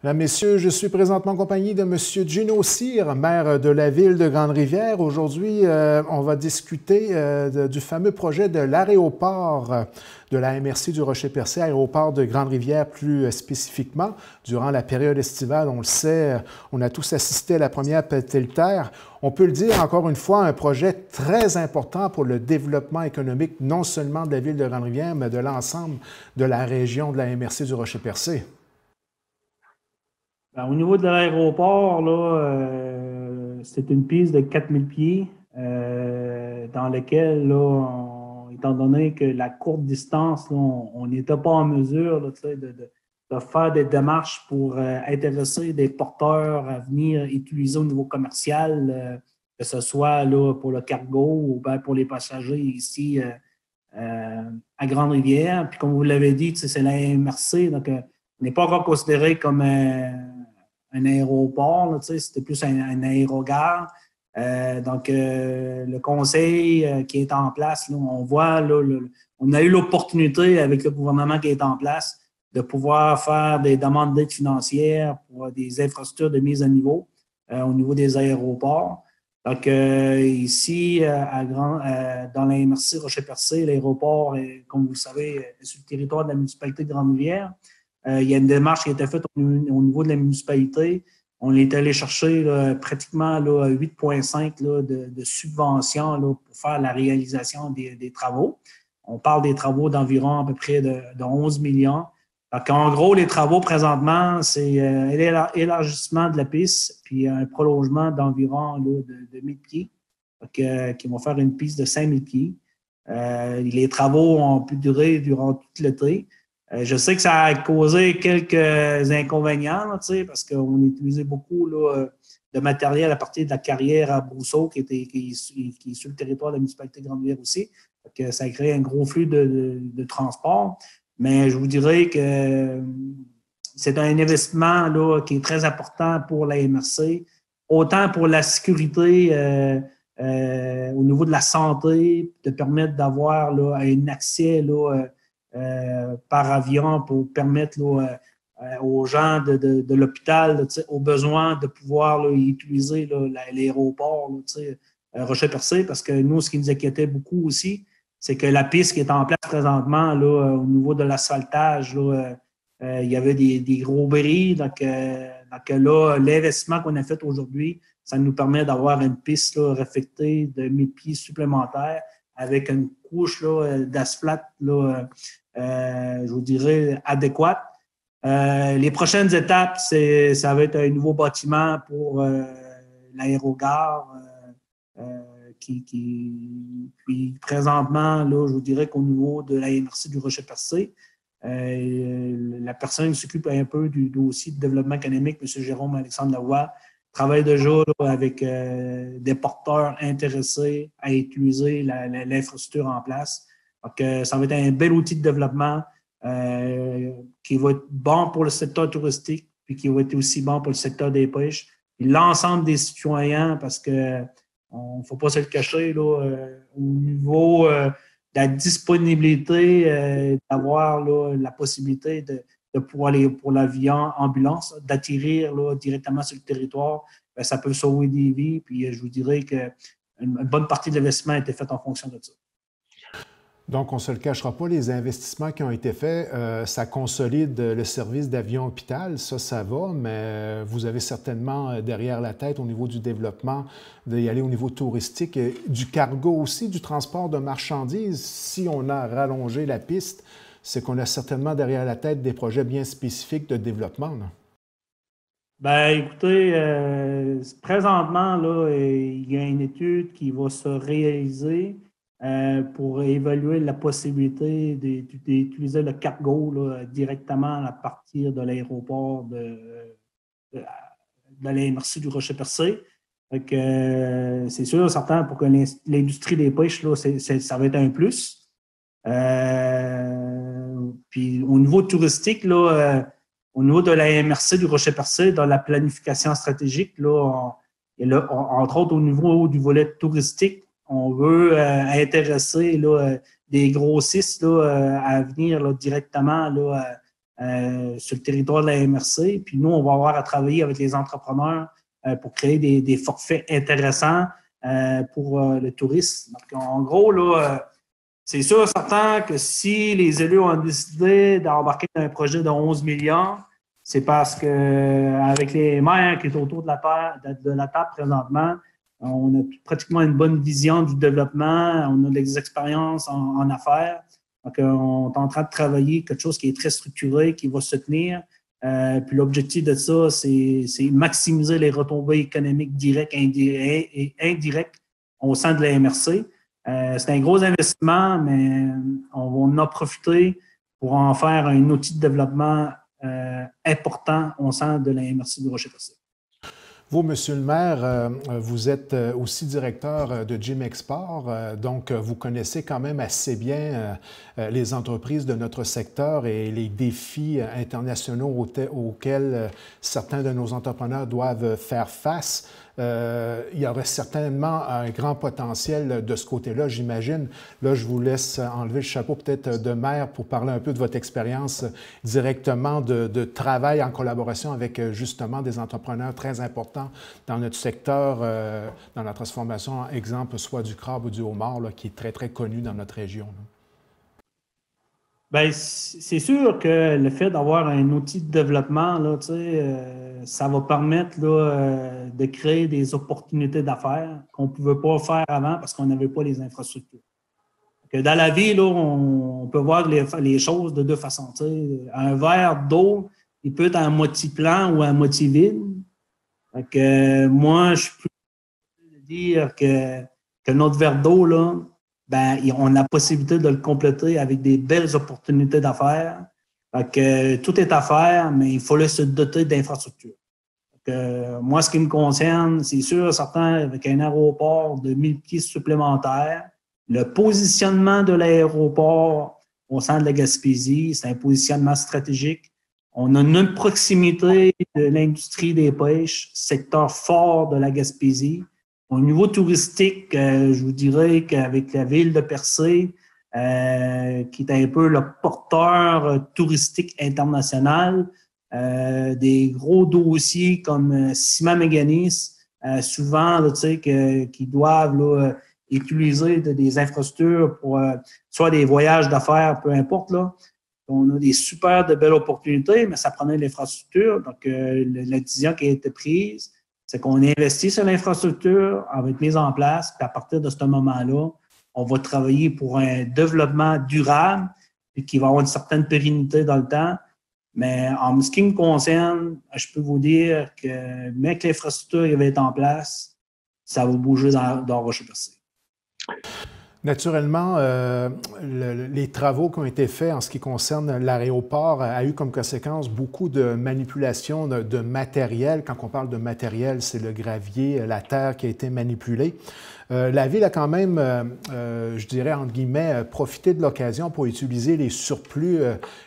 Mesdames, Messieurs, je suis présentement en compagnie de M. Gino Cyr, maire de la ville de Grande-Rivière. Aujourd'hui, on va discuter du fameux projet de l'aéroport de la MRC du Rocher-Percé, aéroport de Grande-Rivière plus spécifiquement. Durant la période estivale, on le sait, on a tous assisté à la première pelletère. On peut le dire encore une fois, un projet très important pour le développement économique, non seulement de la ville de Grande-Rivière, mais de l'ensemble de la région de la MRC du Rocher-Percé. Ben, au niveau de l'aéroport, là, c'est une piste de 4000 pieds dans laquelle, là, étant donné que la courte distance, là, on n'était pas en mesure là, de faire des démarches pour intéresser des porteurs à venir utiliser au niveau commercial, que ce soit là, pour le cargo ou bien pour les passagers ici à Grande-Rivière. Puis comme vous l'avez dit, c'est la MRC, donc on n'est pas encore considéré comme un aéroport, c'était plus un aérogare. Le conseil qui est en place, là, on voit, là, on a eu l'opportunité avec le gouvernement qui est en place de pouvoir faire des demandes d'aide financière pour des infrastructures de mise à niveau au niveau des aéroports. Donc, ici, dans la MRC Rocher-Percé, l'aéroport, comme vous le savez, est sur le territoire de la municipalité de Grande-Rivière. Il y a une démarche qui a été faite au niveau de la municipalité. On est allé chercher là, pratiquement 8,5 de subventions là, pour faire la réalisation des travaux. On parle des travaux d'environ à peu près de 11 millions. Donc, en gros, les travaux présentement, c'est l'élargissement de la piste puis un prolongement d'environ de 1000 pieds, donc, qui vont faire une piste de 5000 pieds. Les travaux ont pu durer durant tout l'été. Je sais que ça a causé quelques inconvénients, là, parce qu'on utilisait beaucoup là, de matériel à partir de la carrière à Brousseau qui est sur le territoire de la municipalité de Grande-Rivière aussi. Donc, ça a créé un gros flux de transport. Mais je vous dirais que c'est un investissement là, qui est très important pour la MRC, autant pour la sécurité au niveau de la santé, de permettre d'avoir là, un accès là, par avion pour permettre là, aux gens de l'hôpital, là, aux besoins de pouvoir là, utiliser là, l'aéroport Rocher-Percé, parce que nous, ce qui nous inquiétait beaucoup aussi, c'est que la piste qui est en place présentement là, au niveau de l'asphaltage, là, il y avait des gros bris. Donc là, l'investissement qu'on a fait aujourd'hui, ça nous permet d'avoir une piste là, réfectée de 1000 pieds supplémentaires avec une couche d'asphalte, je vous dirais, adéquate. Les prochaines étapes, ça va être un nouveau bâtiment pour l'aérogare puis présentement, là, je vous dirais qu'au niveau de la MRC du Rocher-Percé, la personne qui s'occupe un peu du dossier de développement économique, M. Jérôme Alexandre Lavoie, travaille déjà là, avec des porteurs intéressés à utiliser l'infrastructure en place. Donc, ça va être un bel outil de développement qui va être bon pour le secteur touristique, puis qui va être aussi bon pour le secteur des pêches. Puis l'ensemble des citoyens, parce que on ne faut pas se le cacher, là, au niveau de la disponibilité, d'avoir là, la possibilité de pouvoir aller pour l'avion ambulance, d'atterrir là, directement sur le territoire, bien, ça peut sauver des vies. Puis je vous dirais qu'une bonne partie de l'investissement a été faite en fonction de ça. Donc, on ne se le cachera pas, les investissements qui ont été faits, ça consolide le service d'avion-hôpital, ça va, mais vous avez certainement derrière la tête au niveau du développement, d'y aller au niveau touristique, du cargo aussi, du transport de marchandises. Si on a rallongé la piste, c'est qu'on a certainement derrière la tête des projets bien spécifiques de développement, là. Ben, écoutez, présentement, là, il y a une étude qui va se réaliser pour évaluer la possibilité d'utiliser le cargo là, directement à partir de l'aéroport de la MRC du Rocher-Percé. C'est sûr, certain, pour que l'industrie des pêches, là, ça va être un plus. Puis au niveau touristique, là, au niveau de la MRC du Rocher-Percé, dans la planification stratégique, là, entre autres au niveau du volet touristique, on veut intéresser là, des grossistes là, à venir là, directement là, sur le territoire de la MRC. Puis nous, on va avoir à travailler avec les entrepreneurs pour créer des forfaits intéressants pour le tourisme. Donc, en gros, là, c'est sûr certain que si les élus ont décidé d'embarquer dans un projet de 11 millions, c'est parce qu'avec les maires qui sont autour de la table présentement, on a pratiquement une bonne vision du développement, on a des expériences en affaires. Donc, on est en train de travailler quelque chose qui est très structuré, qui va se tenir. Puis l'objectif de ça, c'est maximiser les retombées économiques directes et indirectes au sein de la MRC. C'est un gros investissement, mais on va en profiter pour en faire un outil de développement important au sein de la MRC du Rocher-Percé. Vous, Monsieur le maire, vous êtes aussi directeur de Gym Export, donc vous connaissez quand même assez bien les entreprises de notre secteur et les défis internationaux auxquels certains de nos entrepreneurs doivent faire face. Il y aurait certainement un grand potentiel de ce côté-là, j'imagine. Là, je vous laisse enlever le chapeau peut-être de maire pour parler un peu de votre expérience directement de travail en collaboration avec justement des entrepreneurs très importants dans notre secteur, dans la transformation, exemple, soit du crabe ou du homard, là, qui est très, très connu dans notre région. Bien, c'est sûr que le fait d'avoir un outil de développement, là, ça va permettre là, de créer des opportunités d'affaires qu'on ne pouvait pas faire avant parce qu'on n'avait pas les infrastructures. Dans la vie, là, on peut voir les choses de deux façons. Un verre d'eau, il peut être à moitié plein ou à moitié vide. Moi, je peux dire que notre verre d'eau, là, ben, on a la possibilité de le compléter avec des belles opportunités d'affaires. Tout est à faire, mais il faut se doter d'infrastructures. Moi, ce qui me concerne, c'est sûr, certain, avec un aéroport de 1000 pieds supplémentaires, le positionnement de l'aéroport au centre de la Gaspésie, c'est un positionnement stratégique. On a une proximité de l'industrie des pêches, secteur fort de la Gaspésie. Au niveau touristique, je vous dirais qu'avec la ville de Percé, qui est un peu le porteur touristique international, des gros dossiers comme Ciment Mécanis, souvent là, qui doivent là, utiliser des infrastructures pour soit des voyages d'affaires, peu importe. Là. On a des super de belles opportunités, mais ça prenait l'infrastructure. Donc, la décision qui a été prise, c'est qu'on investit sur l'infrastructure, elle va être mise en place, puis à partir de ce moment-là, on va travailler pour un développement durable et qui va avoir une certaine pérennité dans le temps. Mais en ce qui me concerne, je peux vous dire que même que l'infrastructure va être en place, ça va bouger dans Rocher-Percé. Naturellement, les travaux qui ont été faits en ce qui concerne l'aéroport a eu comme conséquence beaucoup de manipulation de matériel. Quand on parle de matériel, c'est le gravier, la terre qui a été manipulée. La ville a quand même, je dirais, entre guillemets, profité de l'occasion pour utiliser les surplus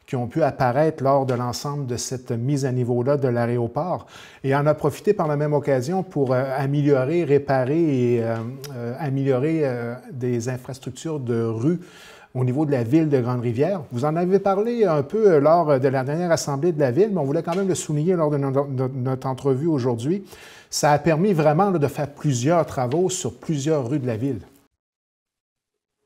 qui ont pu apparaître lors de l'ensemble de cette mise à niveau-là de l'aéroport et en a profité par la même occasion pour améliorer, réparer et améliorer des infrastructures de rue au niveau de la ville de Grande-Rivière. Vous en avez parlé un peu lors de la dernière assemblée de la ville, mais on voulait quand même le souligner lors de notre entrevue aujourd'hui. Ça a permis vraiment là, de faire plusieurs travaux sur plusieurs rues de la ville.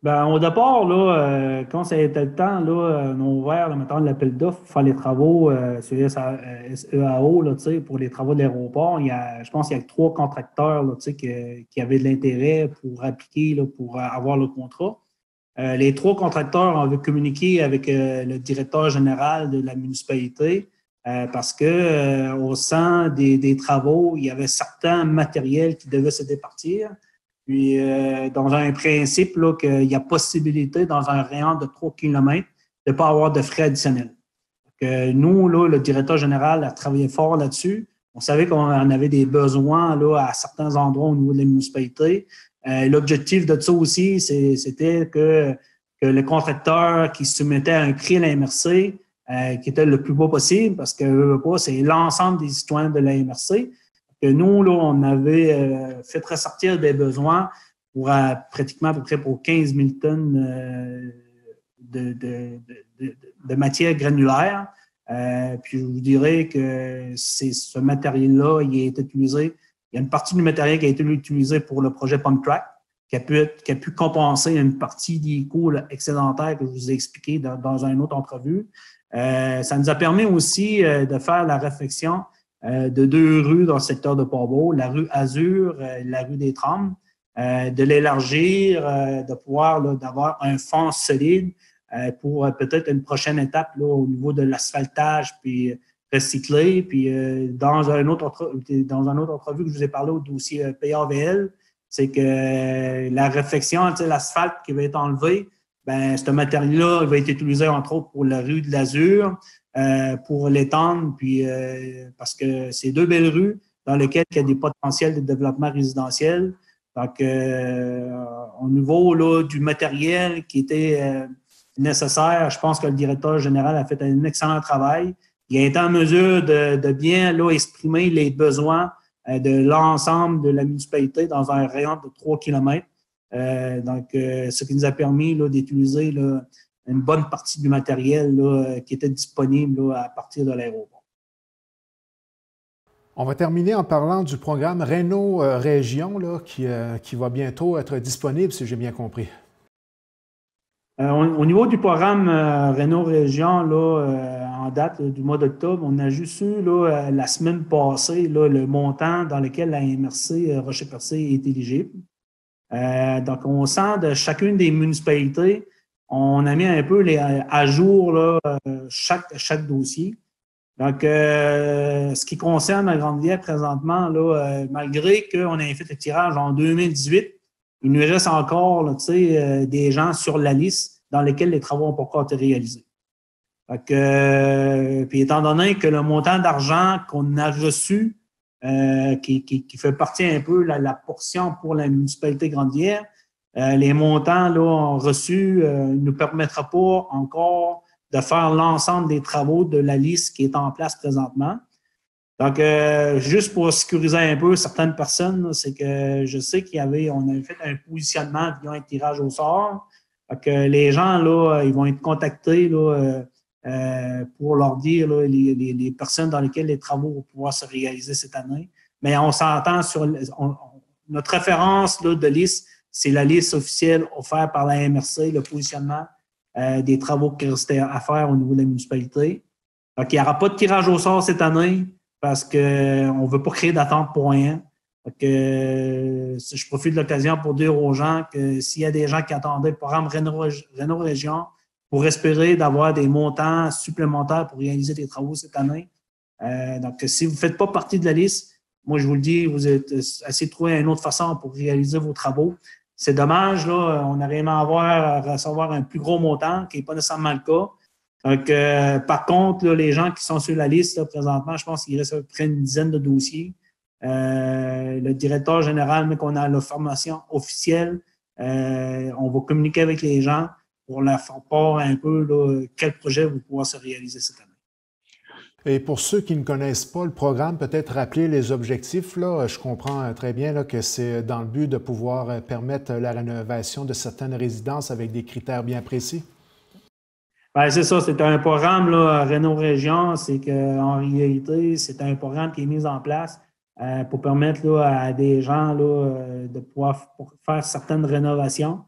Bien, au départ, là, quand ça a été le temps, là, on a ouvert, mettons, l'appel d'offres pour faire les travaux sur SEAO là, pour les travaux de l'aéroport. Je pense qu'il y a 3 contracteurs là, qui avaient de l'intérêt pour appliquer, là, pour avoir le contrat. Les 3 contracteurs avaient communiqué avec le directeur général de la municipalité parce que au sein des travaux, il y avait certains matériels qui devaient se départir. Puis, dans un principe, là, qu'il y a possibilité, dans un rayon de 3 km, de ne pas avoir de frais additionnels. Nous, là, le directeur général a travaillé fort là-dessus. On savait qu'on en avait des besoins là, à certains endroits au niveau de la municipalité. L'objectif de ça aussi, c'était que le contracteur qui soumettait un prix à la MRC, qui était le plus beau possible, parce que c'est l'ensemble des citoyens de la MRC. Que nous, là, on avait fait ressortir des besoins pour pratiquement à peu près pour 15 000 tonnes de matière granulaire. Puis je vous dirais que ce matériel-là, il a été utilisé. Il y a une partie du matériel qui a été utilisé pour le projet PumpTrack, qui a pu compenser une partie des coûts excédentaires que je vous ai expliqué dans une autre entrevue. Ça nous a permis aussi de faire la réflexion de 2 rues dans le secteur de Port-Beau, la rue Azur, la rue des Trams, de l'élargir, de pouvoir d'avoir un fond solide pour peut-être une prochaine étape là, au niveau de l'asphaltage, puis recycler. Puis dans un autre entrevue que je vous ai parlé au dossier PAVL, c'est que la réflexion, l'asphalte qui va être enlevé, ben ce matériel-là va être utilisé entre autres pour la rue de l'Azur, pour l'étendre, puis parce que c'est 2 belles rues dans lesquelles il y a des potentiels de développement résidentiel. Donc, au niveau là, du matériel qui était nécessaire, je pense que le directeur général a fait un excellent travail. Il a été en mesure de bien là, exprimer les besoins de l'ensemble de la municipalité dans un rayon de 3 km. Ce qui nous a permis d'utiliser une bonne partie du matériel là, qui était disponible là, à partir de l'aéroport. On va terminer en parlant du programme Réno Région là, qui va bientôt être disponible, si j'ai bien compris. Au niveau du programme Réno Région, là, en date du mois d'octobre, on a juste eu là, la semaine passée là, le montant dans lequel la MRC Rocher-Percé est éligible. Donc, au sein de chacune des municipalités, on a mis un peu à jour là, chaque dossier. Donc, ce qui concerne la Grande-Rivière présentement, là, malgré qu'on ait fait le tirage en 2018, il nous reste encore là, des gens sur la liste dans lesquels les travaux n'ont pas encore été réalisés. Donc, puis étant donné que le montant d'argent qu'on a reçu, qui fait partie un peu la portion pour la municipalité Grande-Rivière, les montants là, reçus ne nous permettra pas encore de faire l'ensemble des travaux de la liste qui est en place présentement. Donc, juste pour sécuriser un peu certaines personnes, c'est que je sais on avait fait un positionnement via un tirage au sort. Donc, les gens, là, ils vont être contactés là, pour leur dire là, les personnes dans lesquelles les travaux vont pouvoir se réaliser cette année. Mais on s'entend sur notre référence là, de liste, c'est la liste officielle offerte par la MRC, le positionnement des travaux qui restaient à faire au niveau de la municipalité. Donc, il n'y aura pas de tirage au sort cette année parce qu'on ne veut pas créer d'attente pour rien. Donc, je profite de l'occasion pour dire aux gens que s'il y a des gens qui attendaient le programme Réno Région pour espérer d'avoir des montants supplémentaires pour réaliser des travaux cette année, donc si vous ne faites pas partie de la liste, moi, je vous le dis, vous êtes essayez de trouver une autre façon pour réaliser vos travaux. C'est dommage, là, on aurait aimé recevoir un plus gros montant, qui n'est pas nécessairement le cas. Donc, par contre, là, les gens qui sont sur la liste là, présentement, je pense qu'il reste à peu près une dizaine de dossiers. Le directeur général, mais qu'on a la formation officielle, on va communiquer avec les gens pour leur faire part un peu là, quel projet va pouvoir se réaliser cette année. Et pour ceux qui ne connaissent pas le programme, peut-être rappeler les objectifs. Là, je comprends très bien là, que c'est dans le but de pouvoir permettre la rénovation de certaines résidences avec des critères bien précis. Bien, c'est ça, c'est un programme là, Réno Région. C'est qu'en réalité, c'est un programme qui est mis en place pour permettre là, à des gens là, de pouvoir faire certaines rénovations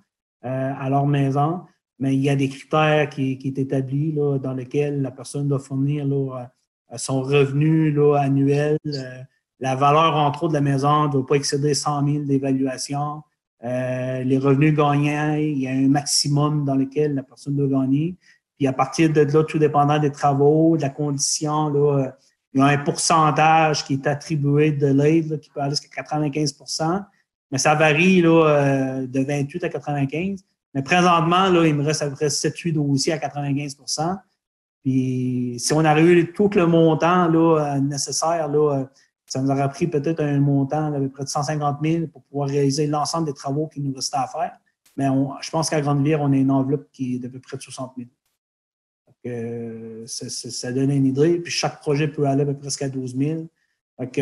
à leur maison. Mais il y a des critères qui sont établis là, dans lesquels la personne doit fournir là, son revenu là, annuel. La valeur, entre autres, de la maison ne doit pas excéder 100 000 d'évaluation. Les revenus gagnants, il y a un maximum dans lequel la personne doit gagner. Puis à partir de là, tout dépendant des travaux, de la condition, là, il y a un pourcentage qui est attribué de l'aide là, qui peut aller jusqu'à 95 %. Mais ça varie là, de 28 à 95. Mais présentement, là, il me reste à peu près 7-8 dossiers à 95 %. Puis si on avait eu tout le montant là, nécessaire, là, ça nous aurait pris peut-être un montant d'à peu près de 150 000 pour pouvoir réaliser l'ensemble des travaux qui nous restaient à faire. Mais je pense qu'à Grande-Rivière, on a une enveloppe qui est d'à peu près de 60 000. Donc, ça donne une idée. Puis chaque projet peut aller à peu près jusqu'à 12 000. Donc,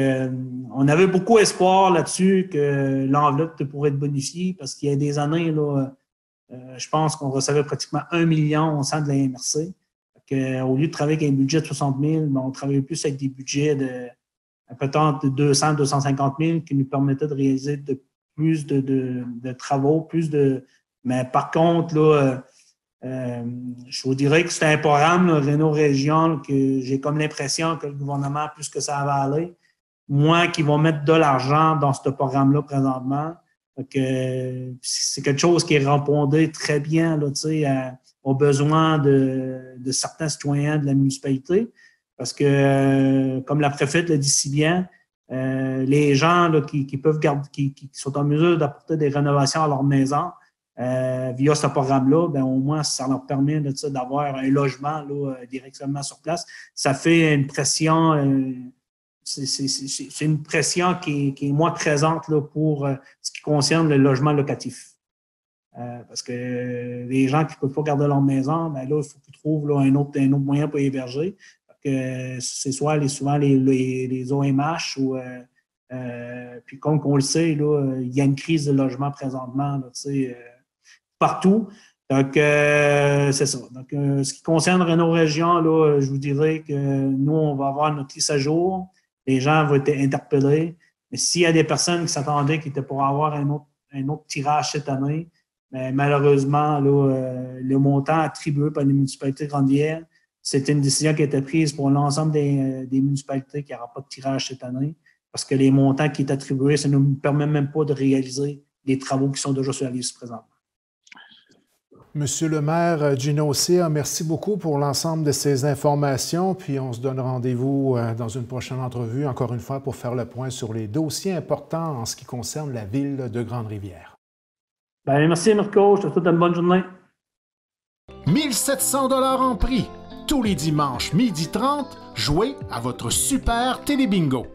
on avait beaucoup espoir là-dessus que l'enveloppe pourrait être bonifiée parce qu'il y a des années, là, je pense qu'on recevait pratiquement 1 million au sein de la MRC. Au lieu de travailler avec un budget de 60 000, on travaillait plus avec des budgets de peut-être de 200 250 000 qui nous permettaient de réaliser plus de travaux, mais par contre, là, je vous dirais que c'est un programme, Réno Région, que j'ai comme l'impression que le gouvernement, plus que ça va aller, moins qu'ils vont mettre de l'argent dans ce programme-là présentement. C'est quelque chose qui répondait très bien là, aux besoins de certains citoyens de la municipalité. Parce que, comme la préfète l'a dit si bien, les gens là, qui peuvent garder, qui sont en mesure d'apporter des rénovations à leur maison via ce programme-là, ben, au moins, ça leur permet d'avoir un logement là, directement sur place. Ça fait une pression, c'est une pression qui est moins présente là, pour ce qui concerne le logement locatif. Parce que les gens qui ne peuvent pas garder leur maison, ben là, il faut qu'ils trouvent là, un autre moyen pour héberger. C'est souvent les OMH ou puis comme on le sait, là, il y a une crise de logement présentement là, partout. Donc, c'est ça. Donc, ce qui concerne Réno Région, là, je vous dirais que nous, on va avoir notre liste à jour. Les gens vont être interpellés. Mais s'il y a des personnes qui s'attendaient qui étaient pour avoir un autre tirage cette année, mais malheureusement, là, le montant attribué par les municipalités de Grande-Rivière, c'était une décision qui a été prise pour l'ensemble des municipalités qui n'aura pas de tirage cette année, parce que les montants qui sont attribués, ça ne nous permet même pas de réaliser les travaux qui sont déjà sur la liste présentement. Monsieur le maire Gino Cyr, merci beaucoup pour l'ensemble de ces informations, puis on se donne rendez-vous dans une prochaine entrevue, encore une fois, pour faire le point sur les dossiers importants en ce qui concerne la ville de Grande-Rivière. Bien, merci Mirko, je te souhaite une bonne journée. 1 700 $ en prix. Tous les dimanches, 12h30, jouez à votre super télébingo.